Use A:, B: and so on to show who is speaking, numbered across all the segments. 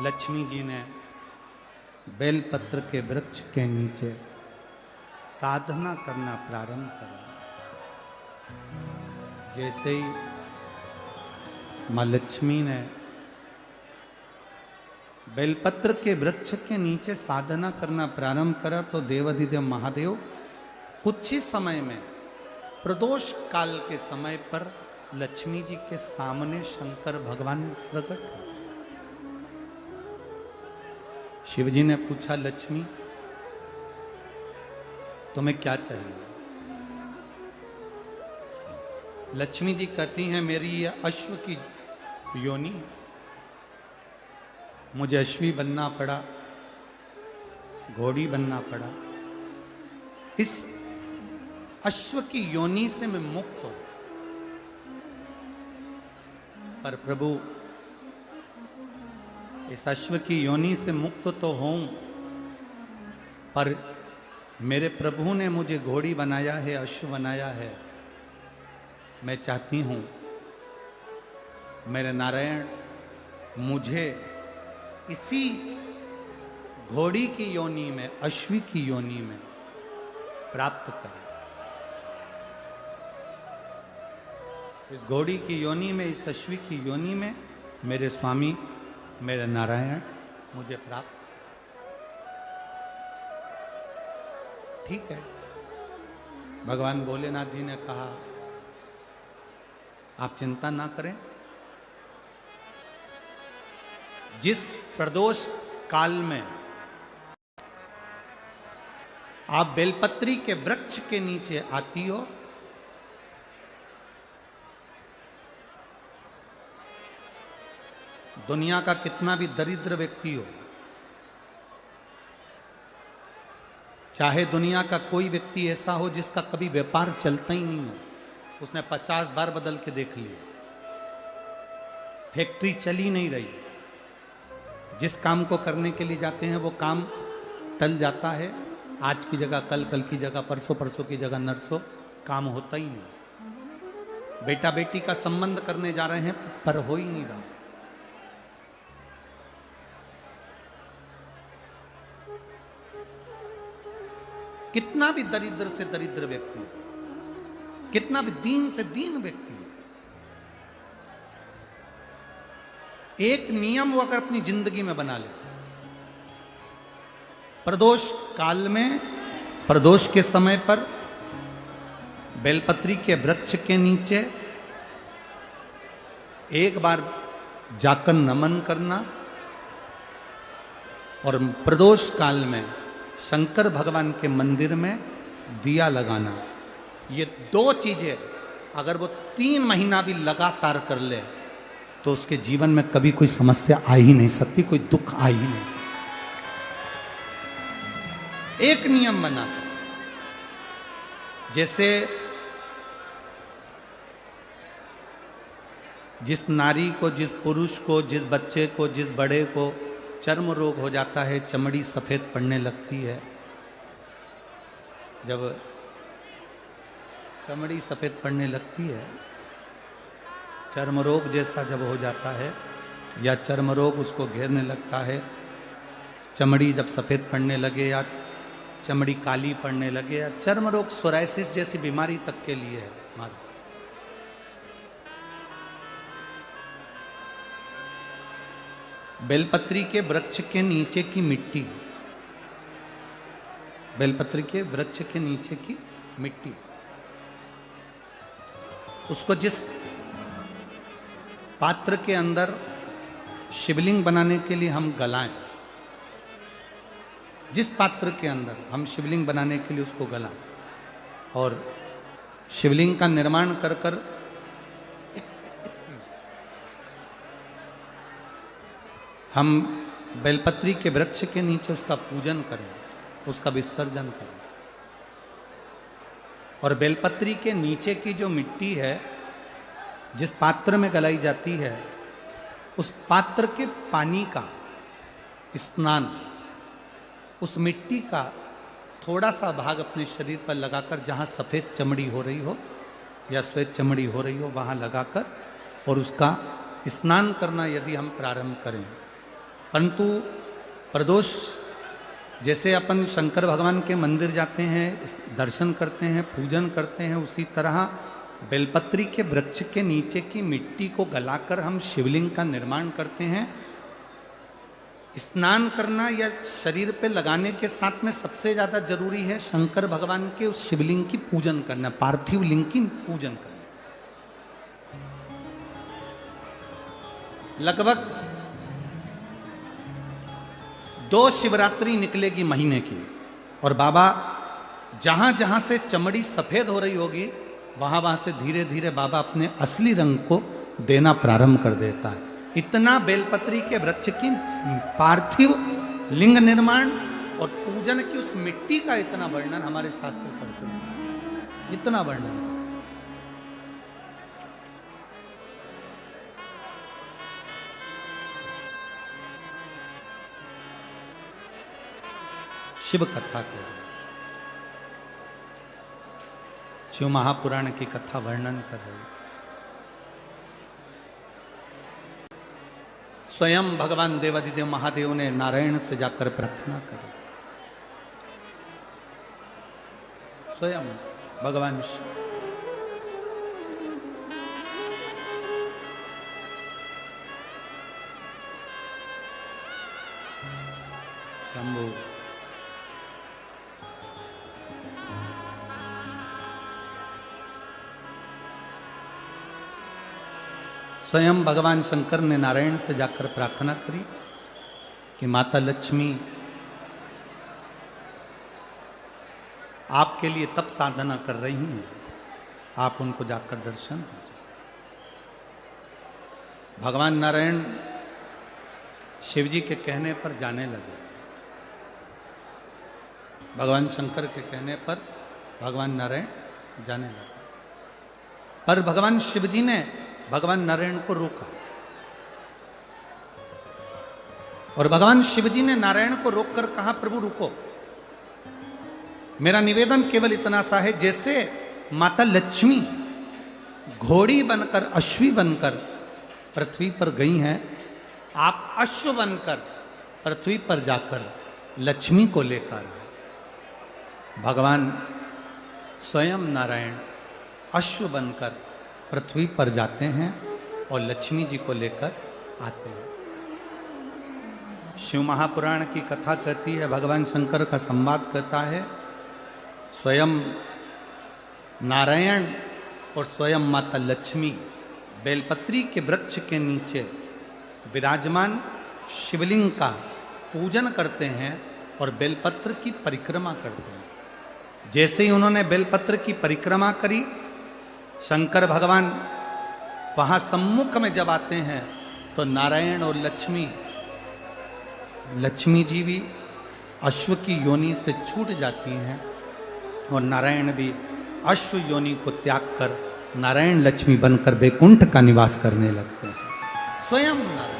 A: लक्ष्मी जी ने बेलपत्र के वृक्ष के नीचे साधना करना प्रारंभ करा। जैसे ही माँ लक्ष्मी ने बेलपत्र के वृक्ष के नीचे साधना करना प्रारंभ करा तो देवाधिदेव महादेव कुछ ही समय में प्रदोष काल के समय पर लक्ष्मी जी के सामने शंकर भगवान प्रकट हुए। शिव जी ने पूछा, लक्ष्मी तुम्हें क्या चाहिए? लक्ष्मी जी कहती हैं, मेरी यह अश्व की योनि, मुझे अश्वी बनना पड़ा, घोड़ी बनना पड़ा। इस अश्व की योनि से मैं मुक्त हूं, पर प्रभु इस अश्व की योनि से मुक्त तो हूं, पर मेरे प्रभु ने मुझे घोड़ी बनाया है, अश्व बनाया है। मैं चाहती हूं मेरे नारायण मुझे इसी घोड़ी की योनि में, अश्वी की योनि में प्राप्त करें। इस घोड़ी की योनि में, इस अश्वी की योनि में मेरे स्वामी, मेरे नारायण मुझे प्राप्त। ठीक है, भगवान भोलेनाथ जी ने कहा, आप चिंता ना करें। जिस प्रदोष काल में आप बेलपत्री के वृक्ष के नीचे आती हो, दुनिया का कितना भी दरिद्र व्यक्ति हो, चाहे दुनिया का कोई व्यक्ति ऐसा हो जिसका कभी व्यापार चलता ही नहीं हो, उसने 50 बार बदल के देख लिया, फैक्ट्री चली नहीं रही, जिस काम को करने के लिए जाते हैं वो काम टल जाता है, आज की जगह कल, कल की जगह परसों, परसों की जगह नरसों, काम होता ही नहीं। बेटा बेटी का संबंध करने जा रहे हैं पर हो ही नहीं रहा। कितना भी दरिद्र से दरिद्र व्यक्ति है, कितना भी दीन से दीन व्यक्ति है, एक नियम वो अगर अपनी जिंदगी में बना ले, प्रदोष काल में, प्रदोष के समय पर बेलपत्री के वृक्ष के नीचे एक बार जाकर नमन करना और प्रदोष काल में शंकर भगवान के मंदिर में दिया लगाना। ये दो चीजें अगर वो 3 महीना भी लगातार कर ले तो उसके जीवन में कभी कोई समस्या आ ही नहीं सकती, कोई दुख आ ही नहीं सकता। एक नियम बना, जैसे जिस नारी को, जिस पुरुष को, जिस बच्चे को, जिस बड़े को चर्म रोग हो जाता है, चमड़ी सफेद पड़ने लगती है, जब चमड़ी सफेद पड़ने लगती है, चर्म रोग जैसा जब हो जाता है या चर्म रोग उसको घेरने लगता है, चमड़ी जब सफेद पड़ने लगे या चमड़ी काली पड़ने लगे, या चर्म रोग सोराइसिस जैसी बीमारी तक के लिए है हमारे। बेलपत्री के वृक्ष के नीचे की मिट्टी, बेलपत्री के वृक्ष के नीचे की मिट्टी, उसको जिस पात्र के अंदर शिवलिंग बनाने के लिए हम गलाएं, जिस पात्र के अंदर हम शिवलिंग बनाने के लिए उसको गलाएं और शिवलिंग का निर्माण कर कर हम बेलपत्री के वृक्ष के नीचे उसका पूजन करें, उसका विसर्जन करें। और बेलपत्री के नीचे की जो मिट्टी है, जिस पात्र में गलाई जाती है, उस पात्र के पानी का स्नान, उस मिट्टी का थोड़ा सा भाग अपने शरीर पर लगाकर, जहाँ सफ़ेद चमड़ी हो रही हो या श्वेत चमड़ी हो रही हो, वहाँ लगाकर और उसका स्नान करना यदि हम प्रारंभ करें परंतु प्रदोष जैसे अपन शंकर भगवान के मंदिर जाते हैं, दर्शन करते हैं, पूजन करते हैं, उसी तरह बेलपत्री के वृक्ष के नीचे की मिट्टी को गलाकर हम शिवलिंग का निर्माण करते हैं। स्नान करना या शरीर पे लगाने के साथ में सबसे ज्यादा जरूरी है शंकर भगवान के उस शिवलिंग की पूजन करना, पार्थिव लिंग की पूजन करना। लगभग 2 शिवरात्रि निकलेगी महीने की, और बाबा जहां जहां से चमड़ी सफेद हो रही होगी वहां वहां से धीरे धीरे बाबा अपने असली रंग को देना प्रारंभ कर देता है। इतना बेलपत्री के वृक्ष की पार्थिव लिंग निर्माण और पूजन की उस मिट्टी का इतना वर्णन हमारे शास्त्र करते हैं, इतना वर्णन। शिव कथा कह रहे, शिव महापुराण की कथा वर्णन कर रहे। स्वयं भगवान देवादिदेव महादेव ने नारायण से जाकर प्रार्थना करी। स्वयं भगवान शंभु स्वयं भगवान शंकर ने नारायण से जाकर प्रार्थना करी कि माता लक्ष्मी आपके लिए तप साधना कर रही हैं, आप उनको जाकर दर्शन दीजिए। भगवान नारायण शिव जी के कहने पर जाने लगे। भगवान शंकर के कहने पर भगवान नारायण जाने लगे, पर भगवान शिव जी ने भगवान नारायण को रोका, और भगवान शिव जी ने नारायण को रोककर कहा, प्रभु रुको, मेरा निवेदन केवल इतना सा है, जैसे माता लक्ष्मी घोड़ी बनकर, अश्वी बनकर पृथ्वी पर गई हैं, आप अश्व बनकर पृथ्वी पर जाकर लक्ष्मी को लेकर आए। भगवान स्वयं नारायण अश्व बनकर पृथ्वी पर जाते हैं और लक्ष्मी जी को लेकर आते हैं। शिव महापुराण की कथा कहती है, भगवान शंकर का संवाद कहता है, स्वयं नारायण और स्वयं माता लक्ष्मी बेलपत्री के वृक्ष के नीचे विराजमान शिवलिंग का पूजन करते हैं और बेलपत्र की परिक्रमा करते हैं। जैसे ही उन्होंने बेलपत्र की परिक्रमा करी, शंकर भगवान वहां सम्मुख में जब आते हैं तो नारायण और लक्ष्मी जी भी अश्व की योनि से छूट जाती हैं, और नारायण भी अश्व योनि को त्याग कर नारायण लक्ष्मी बनकर वैकुंठ का निवास करने लगते हैं। स्वयं नारायण।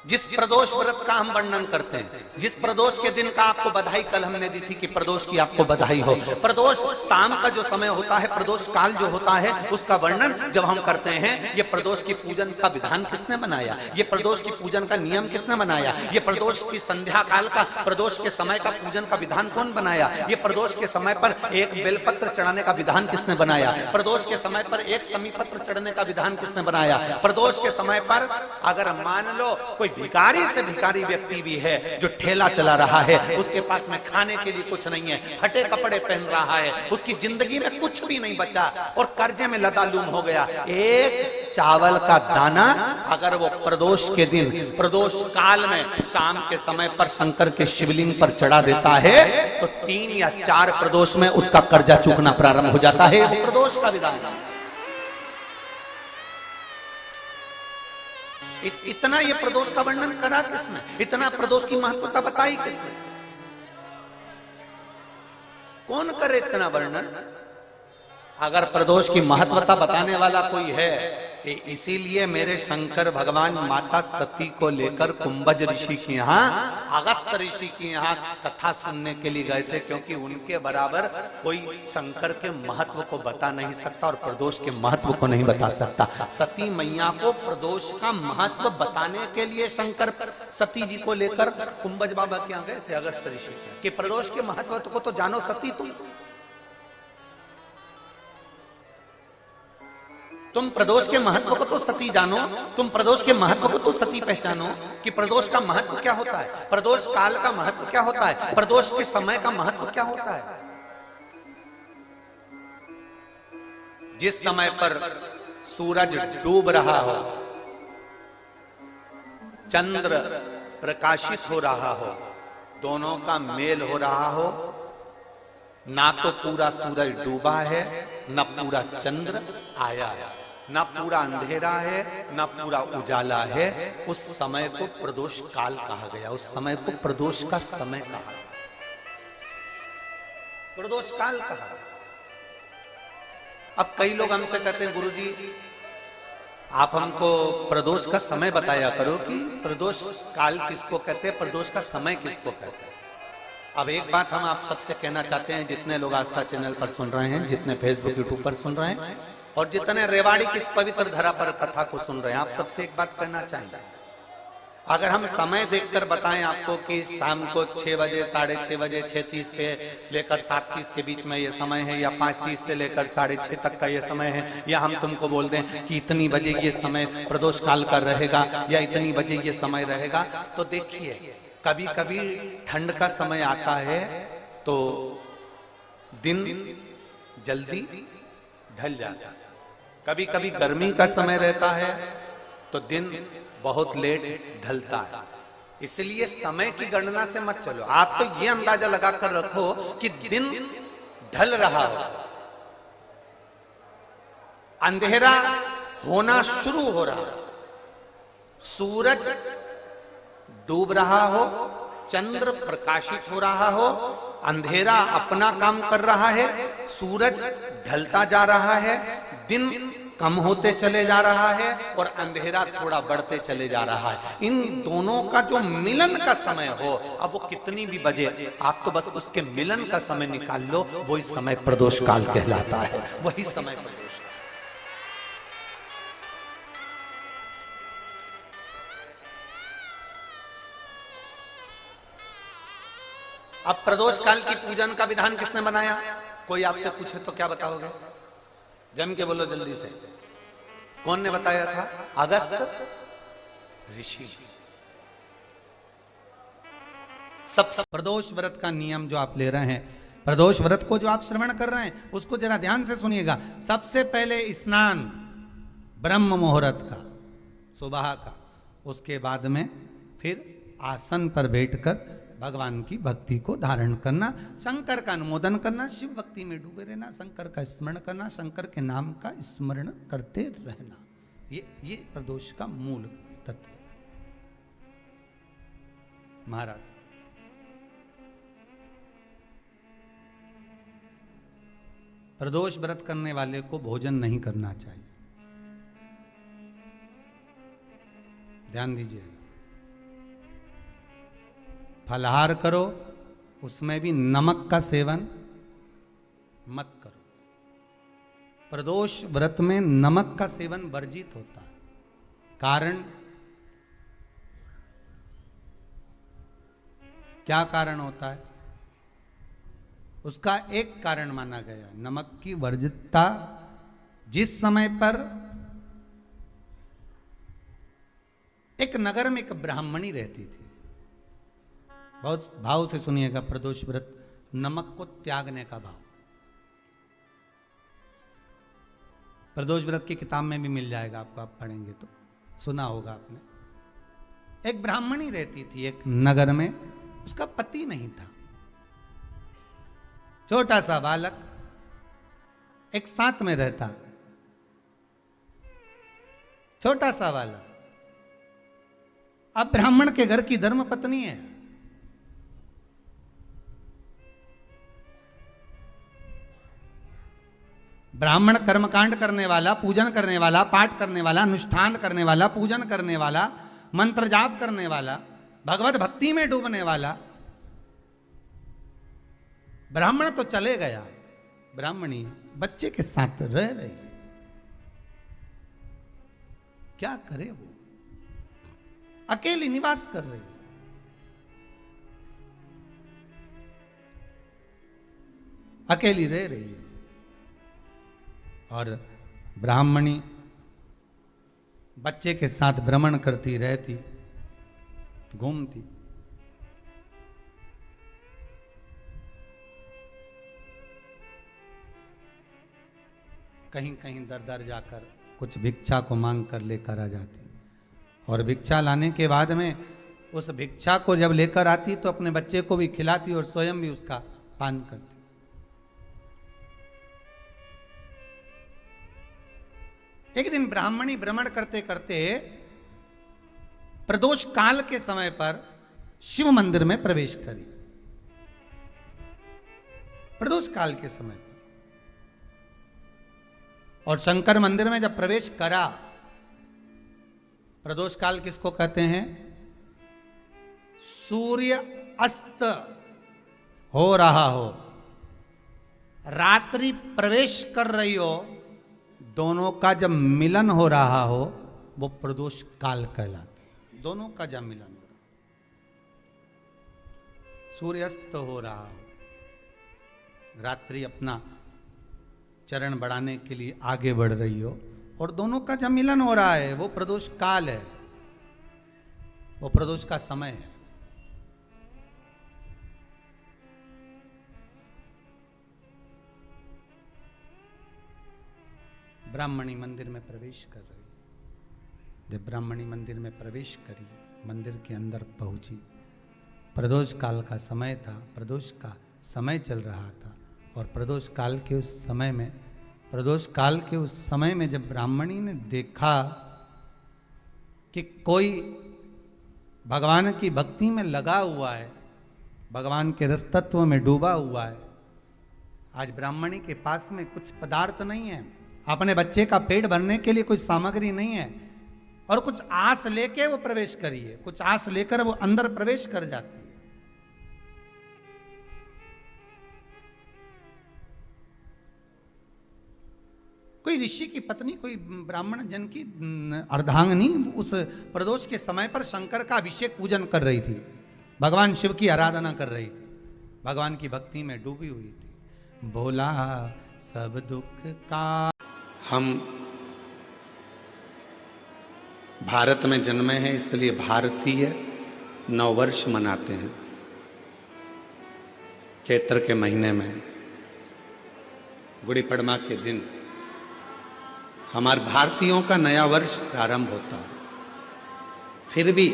A: जिस प्रदोष व्रत का हम वर्णन करते हैं, जिस प्रदोष के दिन का आपको बधाई कल हमने दी थी कि प्रदोष की आपको बधाई हो, प्रदोष शाम का जो समय होता है, प्रदोष काल जो होता है, उसका वर्णन जब हम करते हैं, ये प्रदोष की पूजन का विधान किसने बनाया, ये प्रदोष की पूजन का नियम किसने बनाया, ये प्रदोष की संध्या काल का, प्रदोष के समय का पूजन का विधान कौन बनाया, ये प्रदोष के समय पर एक बेलपत्र चढ़ाने का विधान किसने बनाया, प्रदोष के समय पर एक समीपत्र चढ़ने का विधान किसने बनाया, प्रदोष के समय पर अगर मान लो कोई भिखारी से भिखारी व्यक्ति भी है जो ठेला चला रहा है, उसके पास में खाने के लिए कुछ नहीं है, फटे कपड़े पहन रहा है, उसकी जिंदगी में कुछ भी नहीं बचा और कर्जे में लदालूम हो गया, एक चावल का दाना अगर वो प्रदोष के दिन, प्रदोष काल में शाम के समय पर शंकर के शिवलिंग पर चढ़ा देता है तो 3 या 4 प्रदोष में उसका कर्जा चूकना प्रारंभ हो जाता है। प्रदोष का विधान। इतना ये प्रदोष का वर्णन करा किसने, इतना प्रदोष की महत्वता बताई किसने, कौन करे इतना वर्णन? अगर प्रदोष की महत्वता बताने वाला कोई है इसीलिए मेरे शंकर भगवान माता सती को लेकर कुंभज ऋषि के यहाँ, अगस्त ऋषि के यहाँ कथा सुनने के लिए गए थे, क्योंकि उनके बराबर कोई शंकर के महत्व को बता नहीं सकता और प्रदोष के महत्व को नहीं बता सकता। सती मैया को प्रदोष का महत्व बताने के लिए शंकर सती जी को लेकर कुंभज बाबा के यहाँ गए थे, अगस्त ऋषि के, कि प्रदोष के महत्व को तो जानो सती, तुम प्रदोष के महत्व को तो सती जानो, तुम प्रदोष के महत्व को तो सती पहचानो कि प्रदोष का महत्व क्या होता है, प्रदोष काल का महत्व क्या होता है, प्रदोष के समय का महत्व क्या होता है। जिस समय पर सूरज डूब रहा हो, चंद्र प्रकाशित हो रहा हो, दोनों का मेल हो रहा हो, ना तो पूरा सूरज डूबा है, न पूरा चंद्र आया है, ना पूरा अंधेरा है, ना पूरा उजाला है, उस समय को प्रदोष काल कहा गया, उस समय को प्रदोष का समय कहा, प्रदोष काल कहा। अब कई लोग हमसे कहते हैं गुरुजी आप हमको प्रदोष का समय बताया करो कि प्रदोष काल किसको कहते हैं, प्रदोष का समय किसको कहते हैं। अब एक बात हम आप सबसे कहना चाहते हैं, जितने लोग आस्था चैनल पर सुन रहे हैं, जितने फेसबुक यूट्यूब पर सुन रहे हैं और जितने रेवाड़ी की इस पवित्र धरा पर कथा को सुन रहे हैं, आप सबसे एक बात कहना चाहेंगे, अगर हम समय देखकर बताएं आपको कि शाम को 6 बजे, 6:30 बजे, 6:30 पे लेकर 7:30 के बीच में ये समय है, या 5:30 से लेकर 6:30 तक का ये समय है, या हम तुमको बोल दें कि इतनी बजे ये समय प्रदोष काल का रहेगा या इतनी बजे ये समय रहेगा, तो देखिए कभी कभी ठंड का समय आता है तो दिन जल्दी ढल जाता है, कभी कभी गर्मी का समय रहता है तो दिन बहुत लेट ढलता है। इसलिए समय की गणना से मत चलो, आप तो ये अंदाजा लगाकर रखो कि दिन ढल रहा हो, अंधेरा होना शुरू हो रहा, सूरज डूब रहा हो, चंद्र प्रकाशित हो रहा हो, अंधेरा अपना काम कर रहा है, सूरज ढलता जा रहा है, दिन कम होते चले जा रहा है और अंधेरा थोड़ा बढ़ते चले जा रहा है। इन दोनों का जो मिलन का समय हो, अब वो कितनी भी बजे, आप तो बस उसके मिलन का समय निकाल लो, वही समय प्रदोष काल कहलाता है, वही समय प्रदोष। अब प्रदोष काल की पूजन का विधान किसने बनाया, कोई आपसे पूछे तो क्या बताओगे, जम के बोलो जल्दी से, कौन ने बताया था, अगस्त ऋषि। सब प्रदोष व्रत का नियम जो आप ले रहे हैं, प्रदोष व्रत को जो आप श्रवण कर रहे हैं उसको जरा ध्यान से सुनिएगा। सबसे पहले स्नान ब्रह्म मुहूर्त का, सुबह का, उसके बाद में फिर आसन पर बैठकर भगवान की भक्ति को धारण करना, शंकर का अनुमोदन करना, शिव भक्ति में डूबे रहना, शंकर का स्मरण करना, शंकर के नाम का स्मरण करते रहना, ये प्रदोष का मूल तत्व। महाराज प्रदोष व्रत करने वाले को भोजन नहीं करना चाहिए, ध्यान दीजिएगा। फलाहार करो, उसमें भी नमक का सेवन मत करो। प्रदोष व्रत में नमक का सेवन वर्जित होता है, कारण क्या कारण होता है, उसका एक कारण माना गया नमक की वर्जितता। जिस समय पर एक नगर में एक ब्राह्मणी रहती थी, बहुत भाव से सुनिएगा, प्रदोष व्रत नमक को त्यागने का भाव, प्रदोष व्रत की किताब में भी मिल जाएगा आपको, आप पढ़ेंगे तो सुना होगा आपने। एक ब्राह्मणी रहती थी एक नगर में, उसका पति नहीं था, छोटा सा बालक एक साथ में रहता, छोटा सा बालक। अब ब्राह्मण के घर की धर्म पत्नी है, ब्राह्मण कर्मकांड करने वाला, पूजन करने वाला, पाठ करने वाला, अनुष्ठान करने वाला, पूजन करने वाला, मंत्र जाप करने वाला, भगवत भक्ति में डूबने वाला। ब्राह्मण तो चले गया, ब्राह्मणी बच्चे के साथ रह रही, क्या करे वो, अकेली निवास कर रही, अकेली रह रही है। और ब्राह्मणी बच्चे के साथ भ्रमण करती रहती, घूमती। कहीं कहीं दर दर जाकर कुछ भिक्षा को मांग कर लेकर आ जाती, और भिक्षा लाने के बाद में उस भिक्षा को जब लेकर आती तो अपने बच्चे को भी खिलाती और स्वयं भी उसका पान करती। एक दिन ब्राह्मणी भ्रमण करते करते प्रदोष काल के समय पर शिव मंदिर में प्रवेश करी। प्रदोष काल के समय पर, और शंकर मंदिर में जब प्रवेश करा, प्रदोष काल किसको कहते हैं? सूर्य अस्त हो रहा हो, रात्रि प्रवेश कर रही हो, दोनों का जब मिलन हो रहा हो वो प्रदोष काल कहलाता। दोनों का जब मिलन हो रहा, सूर्यास्त हो रहा हो, रात्रि अपना चरण बढ़ाने के लिए आगे बढ़ रही हो, और दोनों का जब मिलन हो रहा है, वो प्रदोष काल है, वो प्रदोष का समय है। ब्राह्मणी मंदिर में प्रवेश कर रही। जब ब्राह्मणी मंदिर में प्रवेश करी, मंदिर के अंदर पहुंची, प्रदोष काल का समय था, प्रदोष का समय चल रहा था, और प्रदोष काल के उस समय में, प्रदोष काल के उस समय में जब ब्राह्मणी ने देखा कि कोई भगवान की भक्ति में लगा हुआ है, भगवान के रस तत्व में डूबा हुआ है, आज ब्राह्मणी के पास में कुछ पदार्थ नहीं है, अपने बच्चे का पेट भरने के लिए कोई सामग्री नहीं है, और कुछ आस लेके वो प्रवेश करी है, कुछ आस लेकर वो अंदर प्रवेश कर जाती है। कोई ऋषि की पत्नी, कोई ब्राह्मण जन की अर्धांगिनी उस प्रदोष के समय पर शंकर का अभिषेक पूजन कर रही थी, भगवान शिव की आराधना कर रही थी, भगवान की भक्ति में डूबी हुई थी। भोला सब दुख का, हम भारत में जन्मे हैं इसलिए भारतीय नववर्ष मनाते हैं। चैत्र के महीने में गुड़ी पड़वा के दिन हमारे भारतीयों का नया वर्ष प्रारंभ होता है। फिर भी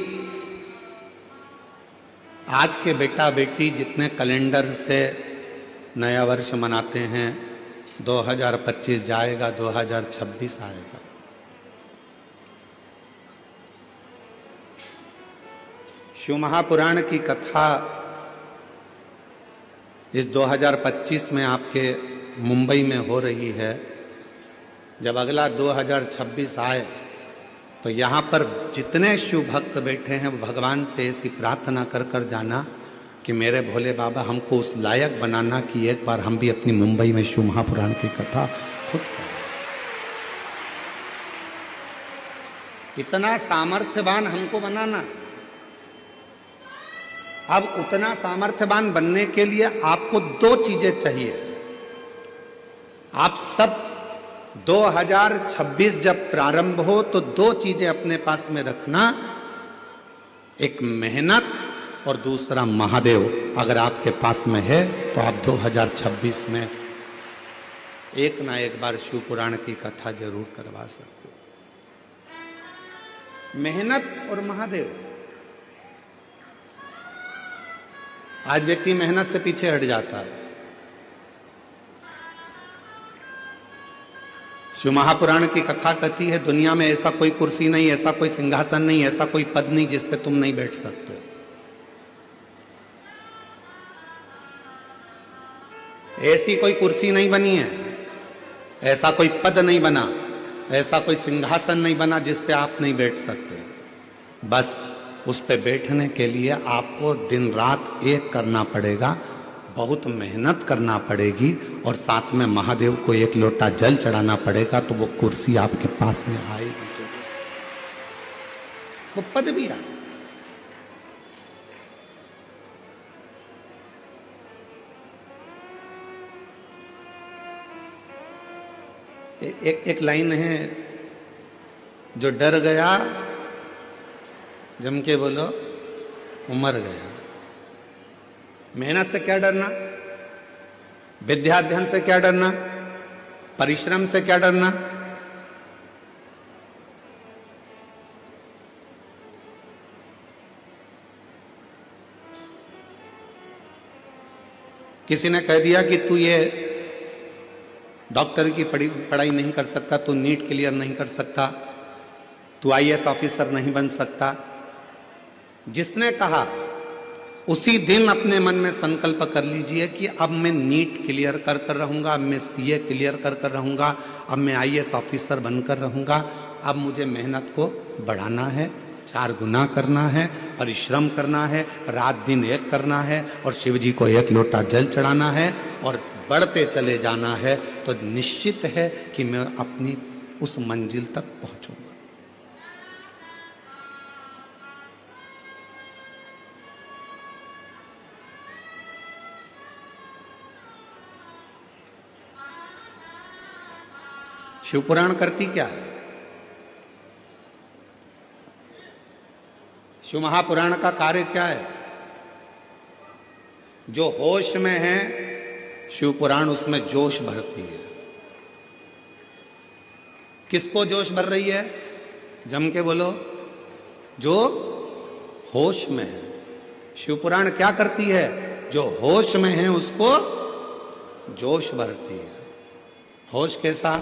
A: आज के बेटा बेटी जितने कैलेंडर से नया वर्ष मनाते हैं, 2025 जाएगा, 2026 आएगा। शिव महापुराण की कथा इस 2025 में आपके मुंबई में हो रही है। जब अगला 2026 आए तो यहाँ पर जितने शिव भक्त बैठे हैं वो भगवान से ऐसी प्रार्थना कर कर जाना कि मेरे भोले बाबा हमको उस लायक बनाना कि एक बार हम भी अपनी मुंबई में शिव महापुराण की कथा खुद करें। इतना सामर्थ्यवान हमको बनाना। अब उतना सामर्थ्यवान बनने के लिए आपको दो चीजें चाहिए। आप सब 2026 जब प्रारंभ हो तो दो चीजें अपने पास में रखना, एक मेहनत और दूसरा महादेव। अगर आपके पास में है तो आप 2026 में एक ना एक बार शिव पुराण की कथा जरूर करवा सकते हो। मेहनत और महादेव। आज व्यक्ति मेहनत से पीछे हट जाता है। शिव महापुराण की कथा कहती है दुनिया में ऐसा कोई कुर्सी नहीं, ऐसा कोई सिंहासन नहीं, ऐसा कोई पद नहीं जिस पे तुम नहीं बैठ सकते। ऐसी कोई कुर्सी नहीं बनी है, ऐसा कोई पद नहीं बना, ऐसा कोई सिंहासन नहीं बना जिस पे आप नहीं बैठ सकते। बस उस पे बैठने के लिए आपको दिन रात एक करना पड़ेगा, बहुत मेहनत करना पड़ेगी, और साथ में महादेव को एक लोटा जल चढ़ाना पड़ेगा, तो वो कुर्सी आपके पास में आएगी जरूर, वो पद भी आए। एक लाइन है, जो डर गया जम के बोलो वो मर गया। मेहनत से क्या डरना, विद्याध्ययन से क्या डरना, परिश्रम से क्या डरना। किसी ने कह दिया कि तू ये डॉक्टर की पढ़ाई नहीं कर सकता, तू नीट क्लियर नहीं कर सकता, तू आईएएस ऑफिसर नहीं बन सकता। जिसने कहा उसी दिन अपने मन में संकल्प कर लीजिए कि अब मैं नीट क्लियर कर रहूंगा, अब मैं सीए क्लियर कर रहूंगा, अब मैं आईएएस ऑफिसर बनकर रहूंगा। अब मुझे मेहनत को बढ़ाना है, 4 गुना करना है, परिश्रम करना है, रात दिन एक करना है, और शिव जी को एक लोटा जल चढ़ाना है, और बढ़ते चले जाना है। तो निश्चित है कि मैं अपनी उस मंजिल तक पहुंचूंगा। शिव पुराण करती क्या है? शिव महापुराण का कार्य क्या है? जो होश में है शिव पुराण उसमें जोश भरती है। किसको जोश भर रही है? जम के बोलो, जो होश में है। शिव पुराण क्या करती है? जो होश में है उसको जोश भरती है। होश कैसा?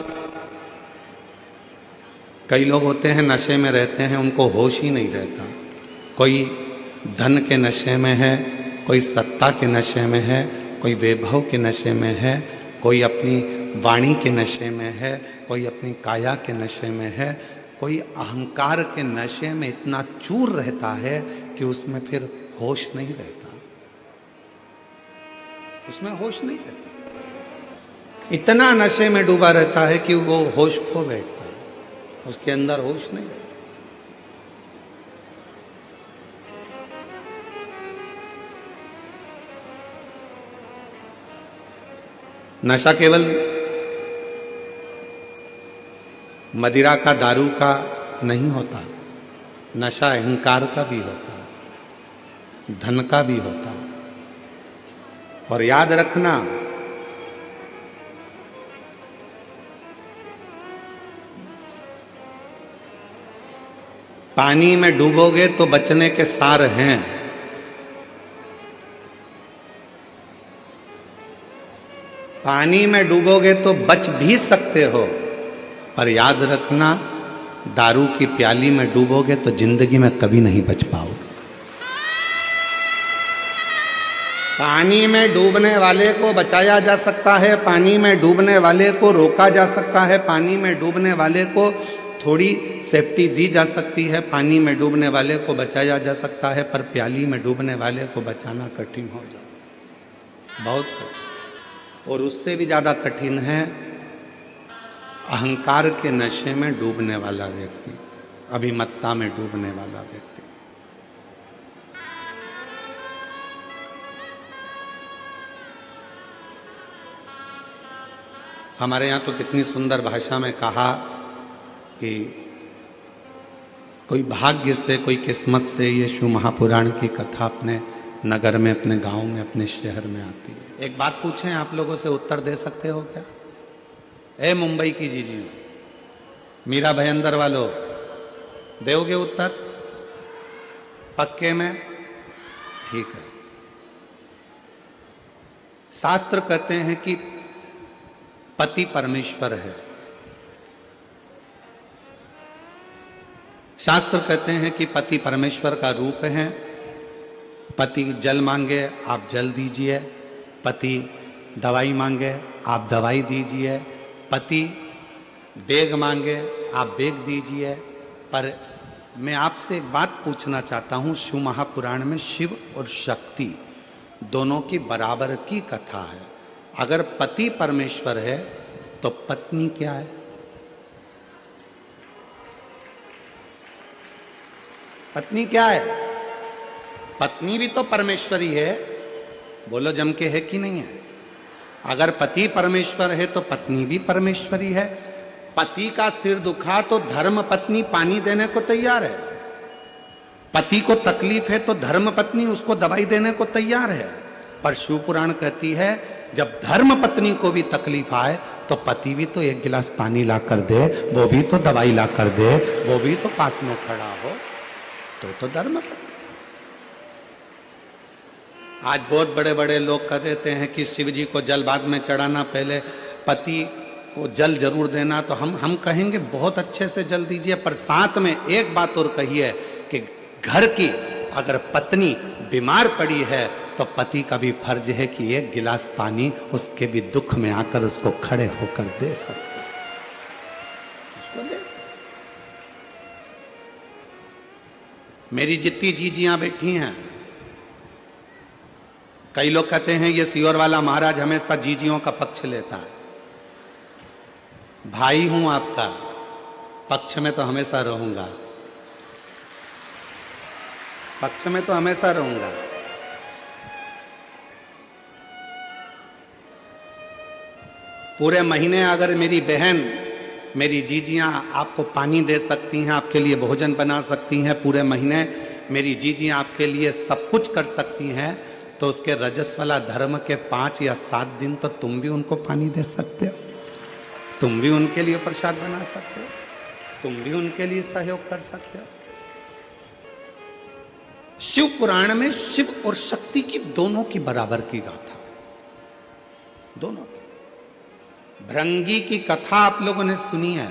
A: कई लोग होते हैं नशे में रहते हैं, उनको होश ही नहीं रहता। कोई धन के नशे में है, कोई सत्ता के नशे में है, कोई वैभव के नशे में है, कोई अपनी वाणी के नशे में है, कोई अपनी काया के नशे में है, कोई अहंकार के नशे में इतना चूर रहता है कि उसमें फिर होश नहीं रहता, उसमें होश नहीं रहता। इतना नशे में डूबा रहता है कि वो होश खो बैठता है, उसके अंदर होश नहीं रहता। नशा केवल मदिरा का, दारू का नहीं होता, नशा अहंकार का भी होता है, धन का भी होता है। और याद रखना, पानी में डूबोगे तो बचने के सार हैं, पानी में डूबोगे तो बच भी सकते हो, पर याद रखना दारू की प्याली में डूबोगे तो जिंदगी में कभी नहीं बच पाओगे। पानी में डूबने वाले को बचाया जा सकता है, पानी में डूबने वाले को रोका जा सकता है, पानी में डूबने वाले को थोड़ी सेफ्टी दी जा सकती है, पानी में डूबने वाले को बचाया जा सकता है, पर प्याली में डूबने वाले को बचाना कठिन हो जाता है, बहुत कठिन। और उससे भी ज्यादा कठिन है अहंकार के नशे में डूबने वाला व्यक्ति, अभिमत्ता में डूबने वाला व्यक्ति। हमारे यहाँ तो कितनी सुंदर भाषा में कहा कि कोई भाग्य से, कोई किस्मत से ये शिव महापुराण की कथा अपने नगर में, अपने गांव में, अपने शहर में आती है। एक बात पूछें, आप लोगों से उत्तर दे सकते हो क्या? ए मुंबई की जीजी, मीरा भयंदर वालों, दोगे उत्तर? पक्के में? ठीक है। शास्त्र कहते हैं कि पति परमेश्वर है। शास्त्र कहते हैं कि पति परमेश्वर का रूप है। पति जल मांगे आप जल दीजिए, पति दवाई मांगे आप दवाई दीजिए, पति बेग मांगे आप बेग दीजिए, पर मैं आपसे एक बात पूछना चाहता हूं। शिव महापुराण में शिव और शक्ति दोनों की बराबर की कथा है। अगर पति परमेश्वर है तो पत्नी क्या है? पत्नी क्या है? पत्नी भी तो परमेश्वरी है। बोलो जम के, है कि नहीं है? अगर पति परमेश्वर है तो पत्नी भी परमेश्वरी है। पति का सिर दुखा तो धर्म पत्नी पानी देने को तैयार है। पति को तकलीफ है तो धर्म पत्नी उसको दवाई देने को तैयार है। पर शिव पुराण कहती है जब धर्म पत्नी को भी तकलीफ आए तो पति भी तो एक गिलास पानी ला कर दे, वो भी तो दवाई ला कर दे, वो भी तो पास में खड़ा हो, तो धर्म पत्नी। आज बहुत बड़े बड़े लोग कह देते हैं कि शिव जी को जल बाद में चढ़ाना, पहले पति को जल जरूर देना। तो हम कहेंगे बहुत अच्छे से जल दीजिए, पर साथ में एक बात और कहिए कि घर की अगर पत्नी बीमार पड़ी है तो पति का भी फर्ज है कि एक गिलास पानी उसके भी दुख में आकर उसको खड़े होकर दे सकते, उसको दे सकते। मेरी जितनी जीजियां बैठी हैं, कई लोग कहते हैं ये सियोर वाला महाराज हमेशा जीजियों का पक्ष लेता है। भाई हूं आपका, पक्ष में तो हमेशा रहूंगा, पक्ष में तो हमेशा रहूंगा। पूरे महीने अगर मेरी बहन, मेरी जीजियां आपको पानी दे सकती हैं, आपके लिए भोजन बना सकती हैं, पूरे महीने मेरी जीजियां आपके लिए सब कुछ कर सकती हैं, तो उसके रजस्वला धर्म के 5 या 7 दिन तो तुम भी उनको पानी दे सकते हो, तुम भी उनके लिए प्रसाद बना सकते हो, तुम भी उनके लिए सहयोग कर सकते हो। शिव पुराण में शिव और शक्ति की दोनों की बराबर की गाथा, दोनों की। भृंगी की कथा आप लोगों ने सुनी है।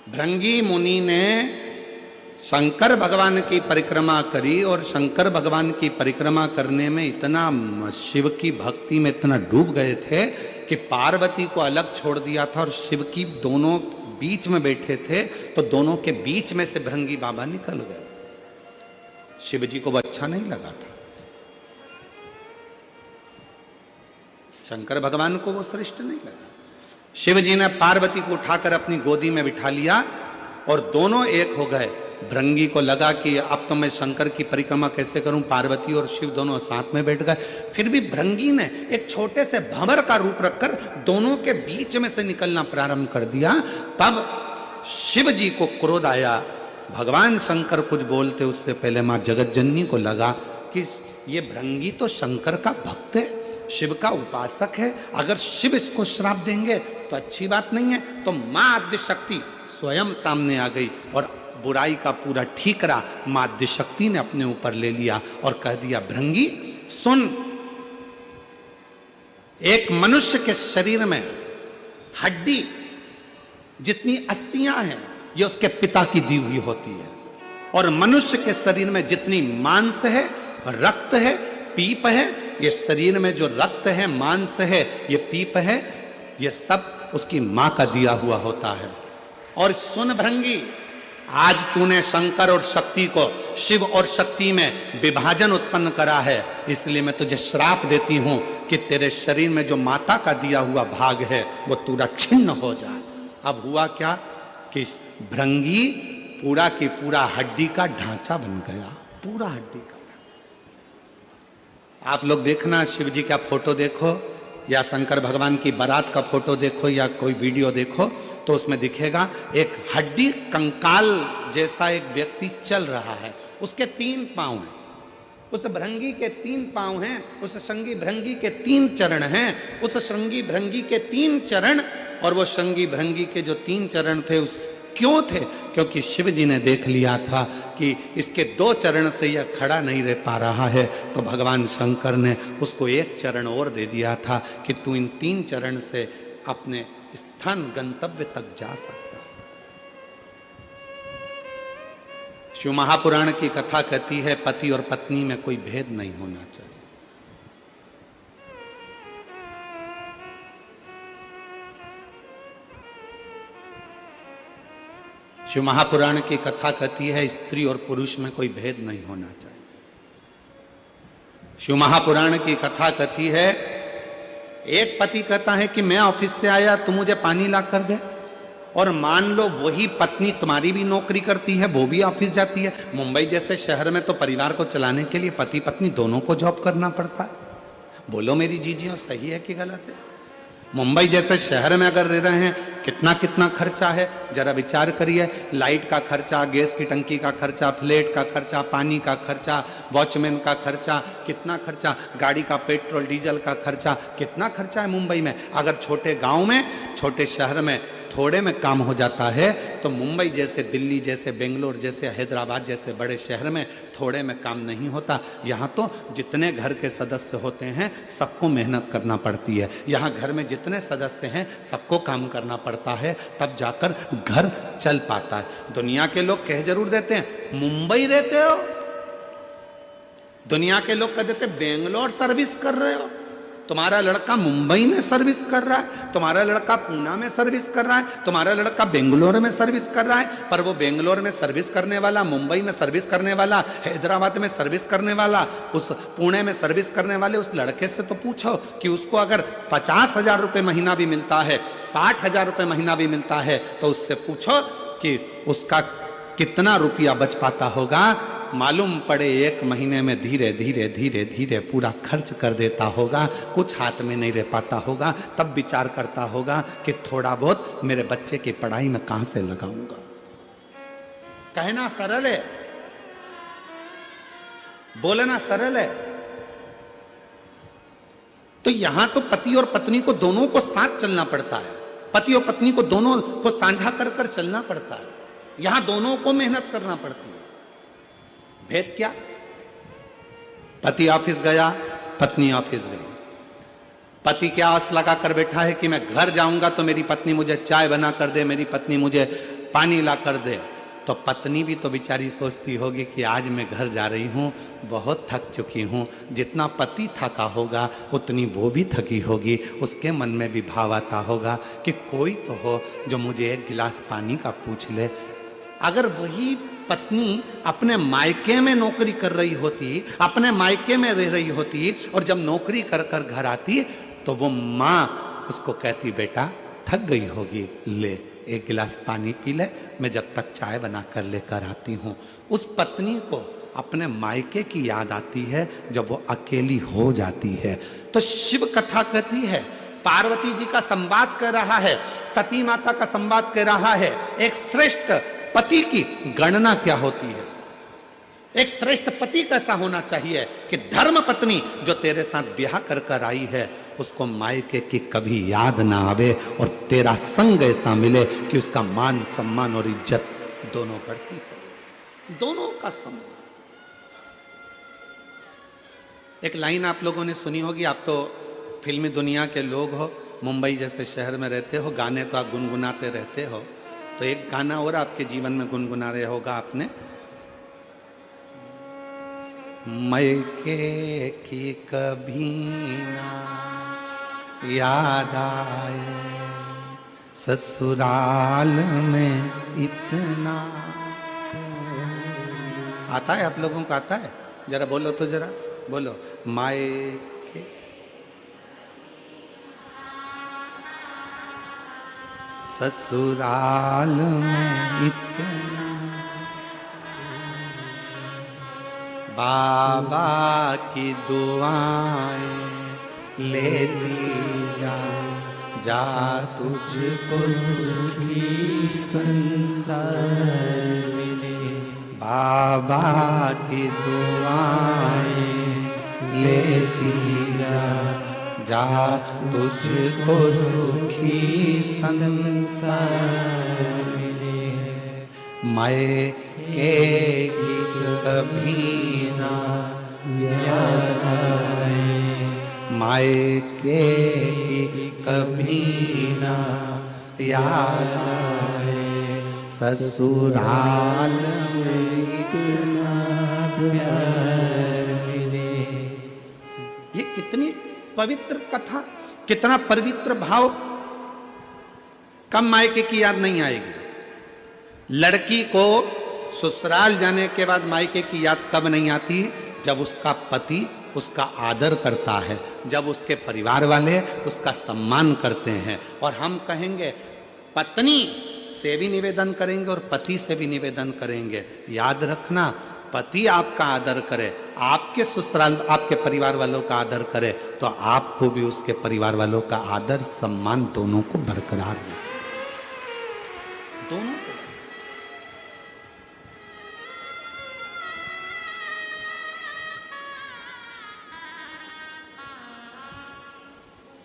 A: भृंगी मुनि ने शंकर भगवान की परिक्रमा करी और शंकर भगवान की परिक्रमा करने में इतना शिव की भक्ति में इतना डूब गए थे कि पार्वती को अलग छोड़ दिया था और शिव की दोनों बीच में बैठे थे, तो दोनों के बीच में से भृंगी बाबा निकल गए। शिव जी को वो अच्छा नहीं लगा था, शंकर भगवान को वो श्रेष्ठ नहीं लगा। शिव जी ने पार्वती को उठाकर अपनी गोदी में बिठा लिया और दोनों एक हो गए। भृंगी को लगा कि अब तो मैं शंकर की परिक्रमा कैसे करूं, पार्वती और शिव दोनों साथ में बैठ गए। फिर भी भृंगी ने एक छोटे से भंवर का रूप रखकर दोनों के बीच में से निकलना प्रारंभ कर दिया। तब शिव जी को क्रोध आया। भगवान शंकर कुछ बोलते उससे पहले मां जगतजननी को लगा कि ये भृंगी तो शंकर का भक्त है, शिव का उपासक है, अगर शिव इसको श्राप देंगे तो अच्छी बात नहीं है। तो मां आद्यशक्ति स्वयं सामने आ गई और बुराई का पूरा ठीकरा मां आद्यशक्ति ने अपने ऊपर ले लिया और कह दिया, भृंगी सुन, एक मनुष्य के शरीर में हड्डी जितनी अस्थियां हैं ये उसके पिता की दी हुई होती है, और मनुष्य के शरीर में जितनी मांस है, रक्त है, पीप है, ये शरीर में जो रक्त है, मांस है, ये पीप है, ये सब उसकी मां का दिया हुआ होता है। और सुन भृंगी, आज तूने शंकर और शक्ति को, शिव और शक्ति में विभाजन उत्पन्न करा है, इसलिए मैं तुझे श्राप देती हूं कि तेरे शरीर में जो माता का दिया हुआ भाग है वो पूरा छिन्न हो जाए। अब हुआ क्या कि भृंगी पूरा की पूरा हड्डी का ढांचा बन गया, पूरा हड्डी का ढांचा। आप लोग देखना, शिव जी का फोटो देखो या शंकर भगवान की बारात का फोटो देखो या कोई वीडियो देखो, तो उसमें दिखेगा एक हड्डी कंकाल जैसा एक व्यक्ति चल रहा है, उसके 3 पांव हैं, उस भृंगी के 3 पांव हैं, उस श्रृंगी भृंगी के 3 चरण हैं, उस श्रृंगी भृंगी के 3 चरण, और वो श्रृंगी भृंगी के जो 3 चरण थे उस क्यों थे? क्योंकि शिव जी ने देख लिया था कि इसके 2 चरण से यह खड़ा नहीं रह पा रहा है, तो भगवान शंकर ने उसको 1 चरण और दे दिया था कि तू इन 3 चरण से अपने स्थान गंतव्य तक जा सकता। शिव महापुराण की कथा कहती है पति और पत्नी में कोई भेद नहीं होना चाहिए। शिव महापुराण की कथा कहती है स्त्री और पुरुष में कोई भेद नहीं होना चाहिए। शिव महापुराण की कथा कहती है एक पति कहता है कि मैं ऑफिस से आया, तू मुझे पानी ला कर दे, और मान लो वही पत्नी तुम्हारी भी नौकरी करती है, वो भी ऑफिस जाती है। मुंबई जैसे शहर में तो परिवार को चलाने के लिए पति पत्नी दोनों को जॉब करना पड़ता है। बोलो मेरी जीजियों, सही है कि गलत है? मुंबई जैसे शहर में अगर रह रहे हैं, कितना कितना खर्चा है, जरा विचार करिए। लाइट का खर्चा, गैस की टंकी का खर्चा, फ्लैट का खर्चा, पानी का खर्चा, वॉचमैन का खर्चा, कितना खर्चा, गाड़ी का पेट्रोल डीजल का खर्चा, कितना खर्चा है मुंबई में। अगर छोटे गांव में, छोटे शहर में थोड़े में काम हो जाता है, तो मुंबई जैसे, दिल्ली जैसे, बेंगलोर जैसे, हैदराबाद जैसे बड़े शहर में थोड़े में काम नहीं होता। यहाँ तो जितने घर के सदस्य होते हैं सबको मेहनत करना पड़ती है। यहाँ घर में जितने सदस्य हैं सबको काम करना पड़ता है, तब जाकर घर चल पाता है। दुनिया के लोग कह जरूर देते हैं मुंबई रहते हो, दुनिया के लोग कह देते बेंगलोर सर्विस कर रहे हो, तुम्हारा लड़का मुंबई में सर्विस कर रहा है, तुम्हारा लड़का पूना में सर्विस कर रहा है, तुम्हारा लड़का बेंगलोर में सर्विस कर रहा है। पर वो बेंगलोर में सर्विस करने वाला, मुंबई में सर्विस करने वाला, हैदराबाद में सर्विस करने वाला, उस पुणे में सर्विस करने वाले उस लड़के से तो पूछो कि उसको अगर 50,000 रुपये महीना भी मिलता है, 60,000 रुपये महीना भी मिलता है, तो उससे पूछो कि उसका कितना रुपया बच पाता होगा। मालूम पड़े एक महीने में धीरे धीरे धीरे धीरे पूरा खर्च कर देता होगा, कुछ हाथ में नहीं रह पाता होगा। तब विचार करता होगा कि थोड़ा बहुत मेरे बच्चे की पढ़ाई में कहां से लगाऊंगा। कहना सरल है, बोलना सरल है। तो यहां तो पति और पत्नी को दोनों को साथ चलना पड़ता है, पति और पत्नी को दोनों को साझा कर कर चलना पड़ता है। यहां दोनों को मेहनत करना पड़ती है। भेद क्या? पति ऑफिस गया, पत्नी ऑफिस गई। पति क्या आस लगा कर बैठा है कि मैं घर जाऊंगा तो मेरी पत्नी मुझे चाय बना कर दे, मेरी पत्नी मुझे पानी ला कर दे। तो पत्नी भी तो बेचारी सोचती होगी कि आज मैं घर जा रही हूं, बहुत थक चुकी हूं। जितना पति थका होगा उतनी वो भी थकी होगी। उसके मन में भी भाव आता होगा कि कोई तो हो जो मुझे एक गिलास पानी का पूछ ले। अगर वही पत्नी अपने मायके में नौकरी कर रही होती, अपने मायके में रह रही होती, और जब नौकरी कर कर घर आती तो वो माँ उसको कहती बेटा थक गई होगी, ले एक गिलास पानी पी ले, मैं जब तक चाय बना कर लेकर आती हूँ। उस पत्नी को अपने मायके की याद आती है जब वो अकेली हो जाती है। तो शिव कथा कहती है पार्वती जी का संवाद कर रहा है, सती माता का संवाद कर रहा है। एक श्रेष्ठ पति की गणना क्या होती है, एक श्रेष्ठ पति कैसा होना चाहिए कि धर्म पत्नी जो तेरे साथ ब्याह कर कर आई है उसको मायके की कभी याद ना आवे, और तेरा संग ऐसा मिले कि उसका मान सम्मान और इज्जत दोनों बढ़ती चले, दोनों का सम्मान। एक लाइन आप लोगों ने सुनी होगी, आप तो फिल्मी दुनिया के लोग हो, मुंबई जैसे शहर में रहते हो, गाने तो आप गुनगुनाते रहते हो। तो एक गाना और आपके जीवन में गुनगुना रहे होगा आपने, मैके की कभी ना याद आए, ससुराल में इतना। आता है आप लोगों को? आता है? जरा बोलो तो, जरा बोलो। मायके ससुराल में इतना, बाबा की दुआएं लेती जा, जा तुझको सुखी संसार मिले। बाबा की दुआएं लेती जा, जा तुझको सुखी संसार मिले। मायके की कभी ना याद आए, मायके की कभी ना याद आए, ससुराल में इतना प्यार मिले। ये कितनी पवित्र कथा, कितना पवित्र भाव। कम मायके की याद नहीं आएगी, लड़की को ससुराल जाने के बाद मायके की याद कब नहीं आती? जब उसका पति उसका आदर करता है, जब उसके परिवार वाले उसका सम्मान करते हैं। और हम कहेंगे, पत्नी से भी निवेदन करेंगे और पति से भी निवेदन करेंगे, याद रखना, पति आपका आदर करे, आपके ससुराल आपके परिवार वालों का आदर करे, तो आपको भी उसके परिवार वालों का आदर सम्मान दोनों को बरकरार रहे, दोनों को।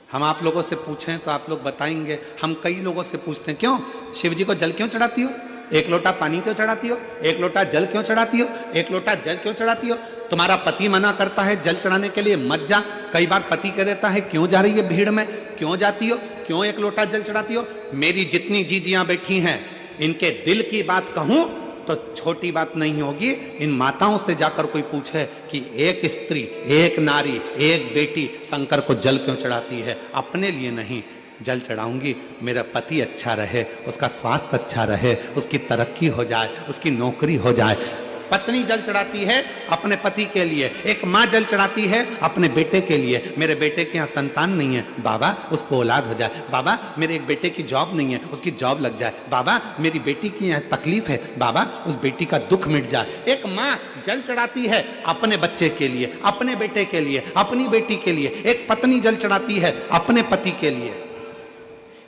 A: हम आप लोगों से पूछें तो आप लोग बताएंगे, हम कई लोगों से पूछते हैं, क्यों शिव जी को जल क्यों चढ़ाती हो? एक लोटा पानी क्यों चढ़ाती हो? एक लोटा जल क्यों चढ़ाती हो? एक लोटा जल क्यों चढ़ाती हो? तुम्हारा पति मना करता है जल चढ़ाने के लिए, मत जा। कई बार पति कह देता है, क्यों जा रही है भीड़ में, क्यों जाती हो, क्यों एक लोटा जल चढ़ाती हो? मेरी जितनी जीजियां बैठी हैं, इनके दिल की बात कहूं तो छोटी बात नहीं होगी। इन माताओं से जाकर कोई पूछे कि एक स्त्री, एक नारी, एक बेटी शंकर को जल क्यों चढ़ाती है? अपने लिए नहीं, जल चढ़ाऊंगी मेरा पति अच्छा रहे, उसका स्वास्थ्य अच्छा रहे, उसकी तरक्की हो जाए, उसकी नौकरी हो जाए। पत्नी जल चढ़ाती है अपने पति के लिए, एक माँ जल चढ़ाती है अपने बेटे के लिए। मेरे बेटे के यहाँ संतान नहीं है, बाबा उसको औलाद हो जाए। बाबा मेरे एक बेटे की जॉब नहीं है, उसकी जॉब लग जाए। बाबा मेरी बेटी की यहाँ तकलीफ है, बाबा उस बेटी का दुख मिट जाए। एक माँ जल चढ़ाती है अपने बच्चे के लिए, अपने बेटे के लिए, अपनी बेटी के लिए। एक पत्नी जल चढ़ाती है अपने पति के लिए।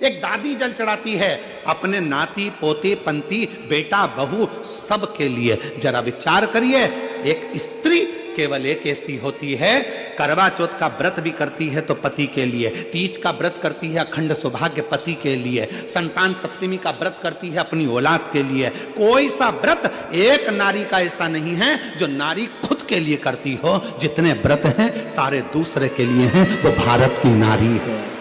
A: एक दादी जल चढ़ाती है अपने नाती पोते पंती बेटा बहू सब के लिए। जरा विचार करिए, एक स्त्री केवल एक ऐसी होती है, करवा चौथ का व्रत भी करती है तो पति के लिए, तीज का व्रत करती है अखंड सौभाग्य पति के लिए, संतान सप्तमी का व्रत करती है अपनी औलाद के लिए। कोई सा व्रत एक नारी का ऐसा नहीं है जो नारी खुद के लिए करती हो। जितने व्रत हैं सारे दूसरे के लिए हैं, वो भारत की नारी है।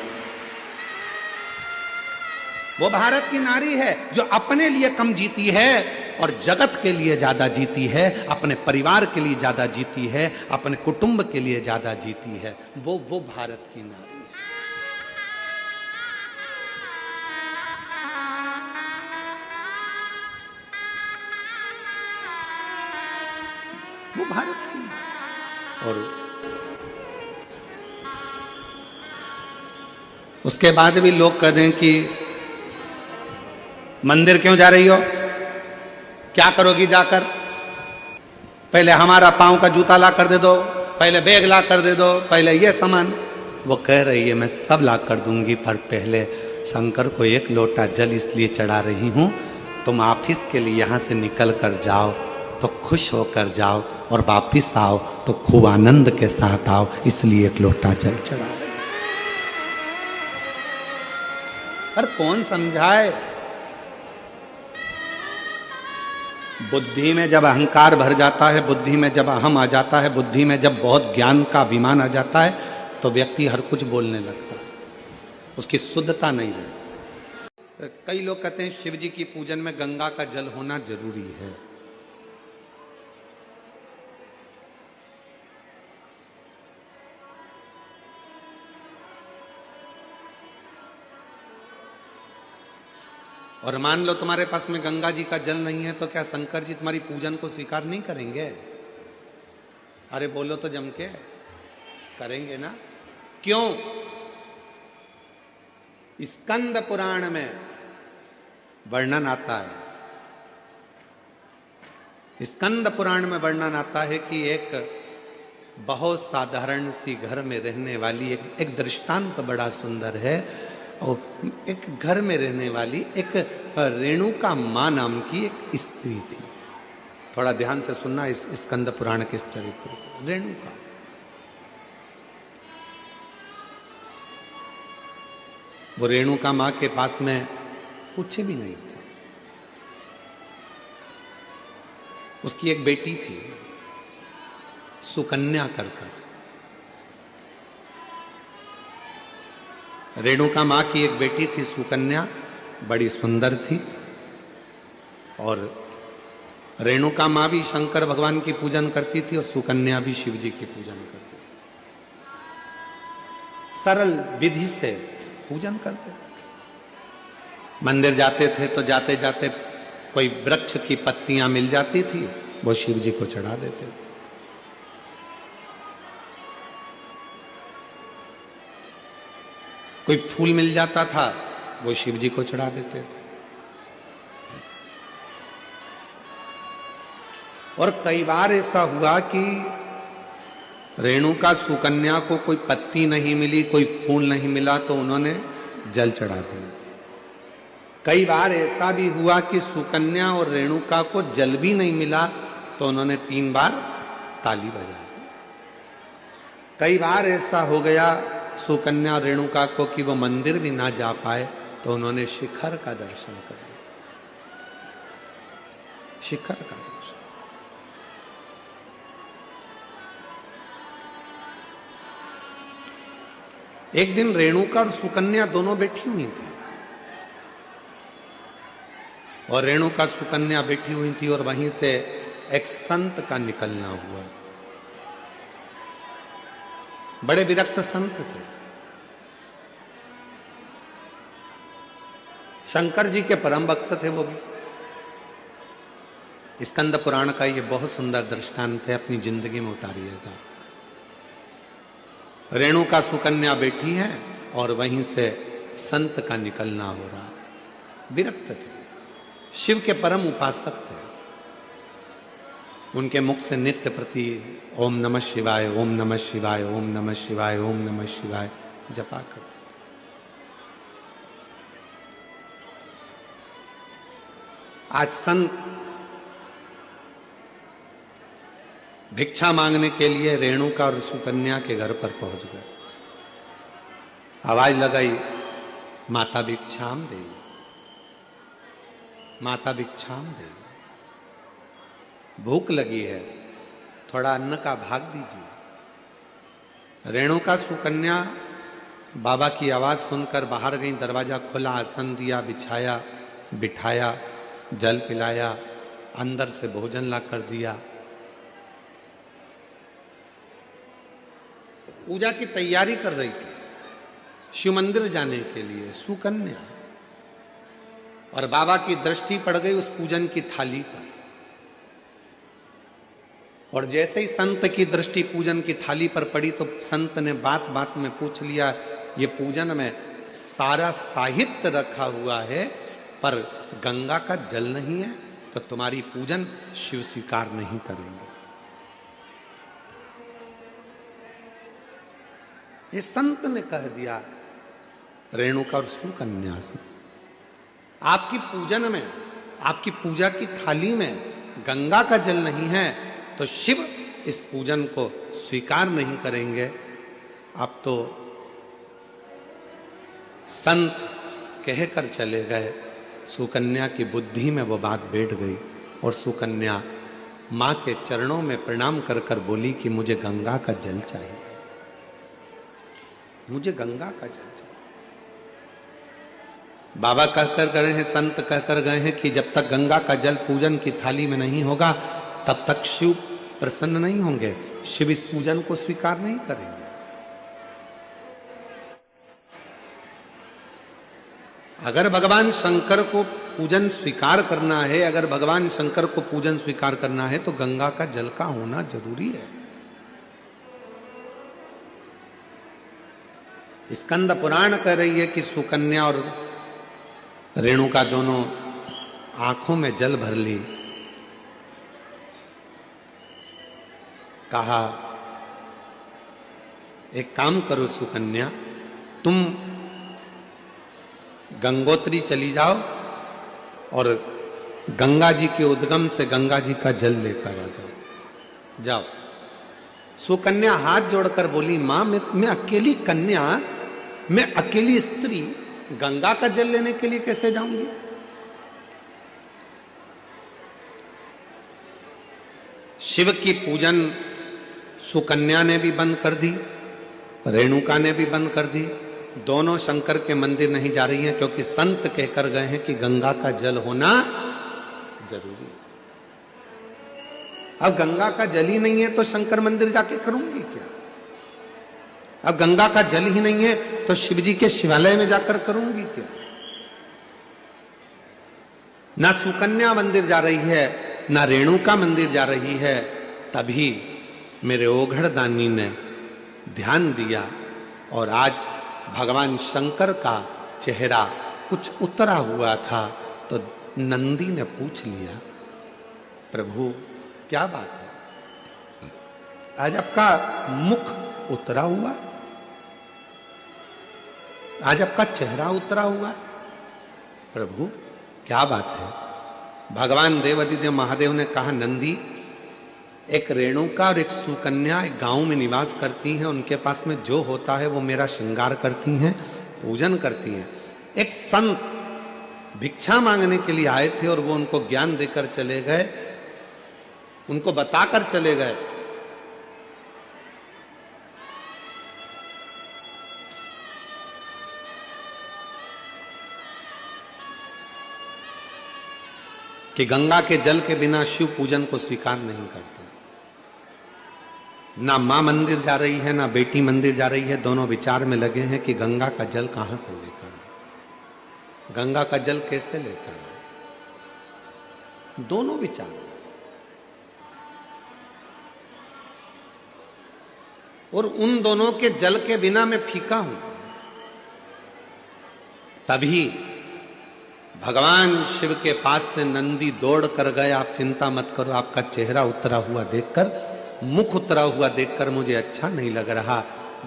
A: वो भारत की नारी है जो अपने लिए कम जीती है और जगत के लिए ज्यादा जीती है, अपने परिवार के लिए ज्यादा जीती है, अपने कुटुंब के लिए ज्यादा जीती है। वो भारत की नारी है। वो भारत की नारी। और उसके बाद भी लोग कह दें कि मंदिर क्यों जा रही हो, क्या करोगी जाकर? पहले हमारा पांव का जूता ला कर दे दो, पहले बैग ला कर दे दो, पहले ये सामान। वो कह रही है मैं सब ला कर दूंगी, पर पहले शंकर को एक लोटा जल इसलिए चढ़ा रही हूं, तुम ऑफिस के लिए यहां से निकल कर जाओ तो खुश होकर जाओ और वापिस आओ तो खूब आनंद के साथ आओ, इसलिए एक लोटा जल चढ़ा रही। पर कौन समझाए? बुद्धि में जब अहंकार भर जाता है, बुद्धि में जब अहम आ जाता है, बुद्धि में जब बहुत ज्ञान का अभिमान आ जाता है, तो व्यक्ति हर कुछ बोलने लगता है, उसकी शुद्धता नहीं रहती। कई लोग कहते हैं शिव जी की पूजन में गंगा का जल होना जरूरी है। और मान लो तुम्हारे पास में गंगा जी का जल नहीं है, तो क्या शंकर जी तुम्हारी पूजन को स्वीकार नहीं करेंगे? अरे बोलो तो जम के, करेंगे ना? क्यों? स्कंद पुराण में वर्णन आता है, स्कंद पुराण में वर्णन आता है कि एक बहुत साधारण सी घर में रहने वाली एक दृष्टांत बड़ा सुंदर है। और एक घर में रहने वाली एक रेणुका मां नाम की एक स्त्री थी। थोड़ा ध्यान से सुनना इस स्कंद पुराण के इस चरित्र को। रेणुका वो रेणुका मां के पास में कुछ भी नहीं था। उसकी एक बेटी थी सुकन्या कर। रेणुका मां की एक बेटी थी सुकन्या, बड़ी सुंदर थी। और रेणुका मां भी शंकर भगवान की पूजन करती थी और सुकन्या भी शिव जी की पूजन करती थी। सरल विधि से पूजन करते थे। मंदिर जाते थे तो जाते जाते कोई वृक्ष की पत्तियां मिल जाती थी, वो शिव जी को चढ़ा देते थे। कोई फूल मिल जाता था, वो शिव जी को चढ़ा देते थे। और कई बार ऐसा हुआ कि रेणुका सुकन्या को कोई पत्ती नहीं मिली, कोई फूल नहीं मिला, तो उन्होंने जल चढ़ा दिया। कई बार ऐसा भी हुआ कि सुकन्या और रेणुका को जल भी नहीं मिला, तो उन्होंने 3 बार ताली बजा दी। कई बार ऐसा हो गया सुकन्या और रेणुका को कि वो मंदिर भी ना जा पाए, तो उन्होंने शिखर का दर्शन कर लिया। शिखर का दर्शन। एक दिन रेणुका और सुकन्या दोनों बैठी हुई थी, और रेणुका सुकन्या बैठी हुई थी, और वहीं से एक संत का निकलना हुआ। बड़े विरक्त संत थे, शंकर जी के परम भक्त थे वो भी। स्कंद पुराण का ये बहुत सुंदर दृष्टांत है, अपनी जिंदगी में उतारिएगा। रेणुका सुकन्या बैठी है और वहीं से संत का निकलना हो रहा। विरक्त थे, शिव के परम उपासक थे। उनके मुख से नित्य प्रति ओम नमः शिवाय, ओम नमः शिवाय, ओम नमः शिवाय, ओम नमः शिवाय जपा करते थे। आज संत भिक्षा मांगने के लिए रेणुका और सुकन्या के घर पर पहुंच गए। आवाज लगाई, माता भिक्षाम दे, माता भिक्षाम दे, भूख लगी है, थोड़ा अन्न का भाग दीजिए। रेणुका सुकन्या बाबा की आवाज सुनकर बाहर गई। दरवाजा खुला, आसन दिया, बिछाया, बिठाया, जल पिलाया, अंदर से भोजन ला कर दिया। पूजा की तैयारी कर रही थी शिव मंदिर जाने के लिए सुकन्या, और बाबा की दृष्टि पड़ गई उस पूजन की थाली पर। और जैसे ही संत की दृष्टि पूजन की थाली पर पड़ी, तो संत ने बात बात में पूछ लिया, ये पूजन में सारा साहित्य रखा हुआ है, पर गंगा का जल नहीं है, तो तुम्हारी पूजन शिव स्वीकार नहीं करेंगे। ये संत ने कह दिया रेणुका और सुकन्या से, आपकी पूजन में, आपकी पूजा की थाली में गंगा का जल नहीं है, तो शिव इस पूजन को स्वीकार नहीं करेंगे। आप तो संत कहकर चले गए। सुकन्या की बुद्धि में वो बात बैठ गई, और सुकन्या मां के चरणों में प्रणाम कर कर बोली कि मुझे गंगा का जल चाहिए, मुझे गंगा का जल चाहिए। बाबा कहकर गए हैं, संत कहकर गए हैं कि जब तक गंगा का जल पूजन की थाली में नहीं होगा, तब तक शिव प्रसन्न नहीं होंगे, शिव इस पूजन को स्वीकार नहीं करेंगे। अगर भगवान शंकर को पूजन स्वीकार करना है, अगर भगवान शंकर को पूजन स्वीकार करना है, तो गंगा का जल का होना जरूरी है। स्कंद पुराण कह रही है कि सुकन्या और रेणुका दोनों आंखों में जल भर ली। कहा, एक काम करो सुकन्या, तुम गंगोत्री चली जाओ और गंगा जी के उद्गम से गंगा जी का जल लेकर आ जाओ। जाओ। सुकन्या हाथ जोड़कर बोली, मां मैं अकेली कन्या, मैं अकेली स्त्री गंगा का जल लेने के लिए कैसे जाऊंगी? शिव की पूजन सुकन्या ने भी बंद कर दी, रेणुका ने भी बंद कर दी। दोनों शंकर के मंदिर नहीं जा रही हैं, क्योंकि संत कहकर गए हैं कि गंगा का जल होना जरूरी है। अब गंगा का जल ही नहीं है, तो शंकर मंदिर जाके करूंगी क्या? अब गंगा का जल ही नहीं है, तो शिव जी के शिवालय में जाकर करूंगी क्या? ना सुकन्या मंदिर जा रही है, ना रेणुका मंदिर जा रही है, तभी मेरे ओघड़ दानी ने ध्यान दिया और आज भगवान शंकर का चेहरा कुछ उतरा हुआ था। तो नंदी ने पूछ लिया, प्रभु क्या बात है, आज आपका मुख उतरा हुआ है, आज आपका चेहरा उतरा हुआ है, प्रभु क्या बात है। भगवान देवादिदेव महादेव ने कहा, नंदी, एक रेणुका और एक सुकन्या एक गांव में निवास करती हैं, उनके पास में जो होता है वो मेरा श्रृंगार करती हैं, पूजन करती हैं। एक संत भिक्षा मांगने के लिए आए थे और वो उनको ज्ञान देकर चले गए, उनको बताकर चले गए कि गंगा के जल के बिना शिव पूजन को स्वीकार नहीं करते। ना मां मंदिर जा रही है, ना बेटी मंदिर जा रही है, दोनों विचार में लगे हैं कि गंगा का जल कहां से लेकर आए, गंगा का जल कैसे लेकर आए, दोनों विचार। और उन दोनों के जल के बिना मैं फीका हूं। तभी भगवान शिव के पास से नंदी दौड़ कर गए, आप चिंता मत करो, आपका चेहरा उतरा हुआ देखकर, मुख उतरा हुआ देखकर मुझे अच्छा नहीं लग रहा।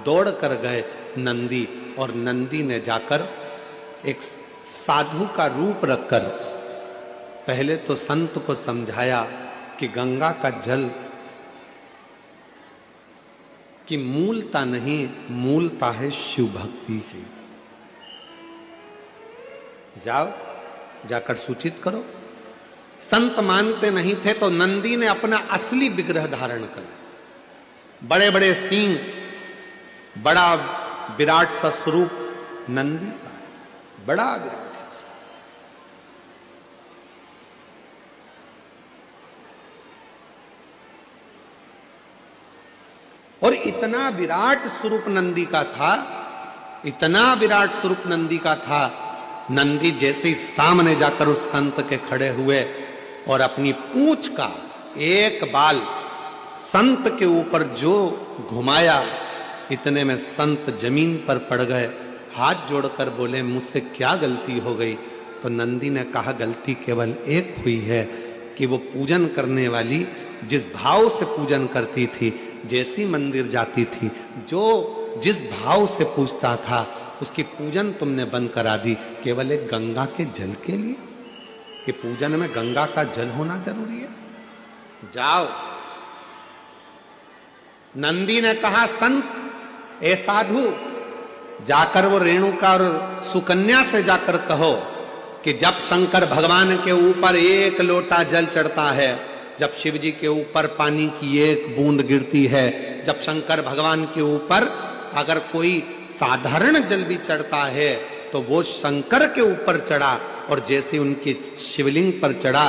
A: दौड़ कर गए नंदी, और नंदी ने जाकर एक साधु का रूप रखकर पहले तो संत को समझाया कि गंगा का जल की मूलता नहीं, मूलता है शिव भक्ति की। जाओ जाकर सूचित करो। संत मानते नहीं थे तो नंदी ने अपना असली विग्रह धारण कर, बड़े बड़े सींग, बड़ा विराट सा स्वरूप नंदी का, बड़ा विराट सा स्वरूप। और इतना विराट स्वरूप नंदी का था, इतना विराट स्वरूप नंदी का था, नंदी जैसे ही सामने जाकर उस संत के खड़े हुए और अपनी पूंछ का एक बाल संत के ऊपर जो घुमाया, इतने में संत जमीन पर पड़ गए, हाथ जोड़कर बोले, मुझसे क्या गलती हो गई। तो नंदी ने कहा, गलती केवल एक हुई है कि वो पूजन करने वाली जिस भाव से पूजन करती थी, जैसी मंदिर जाती थी, जो जिस भाव से पूजता था, उसकी पूजन तुमने बंद करा दी, केवल एक गंगा के जल के लिए, कि पूजन में गंगा का जल होना जरूरी है। जाओ। नंदी ने कहा, संत, ए साधु, जाकर वो रेणुका और सुकन्या से जाकर कहो कि जब शंकर भगवान के ऊपर एक लोटा जल चढ़ता है, जब शिव जी के ऊपर पानी की एक बूंद गिरती है, जब शंकर भगवान के ऊपर अगर कोई साधारण जल भी चढ़ता है तो वो शंकर के ऊपर चढ़ा, और जैसे उनके शिवलिंग पर चढ़ा,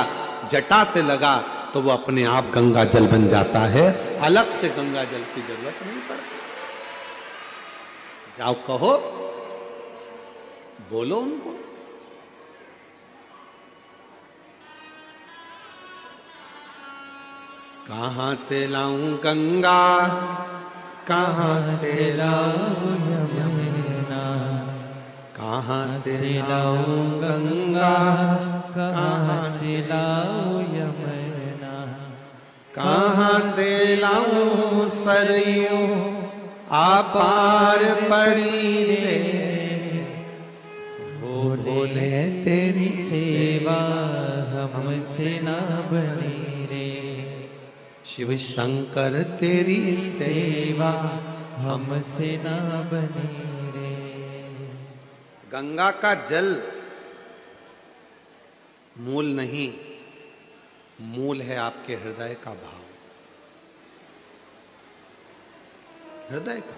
A: जटा से लगा, तो वो अपने आप गंगा जल बन जाता है, अलग से गंगा जल की जरूरत नहीं पड़ती। जाओ कहो, बोलो उनको। कहां से लाऊं गंगा, कहां से लाऊं यमुना, कहां से लाऊं गंगा, कहां से लाऊं यमुना, कहां से लाऊं सरयू आपार पड़ी रे, वो बोले तेरी सेवा हमसे ना बनी रे, शिव शंकर तेरी सेवा हमसे ना बनी रे। गंगा का जल मूल नहीं, मूल है आपके हृदय का भाव, हृदय का।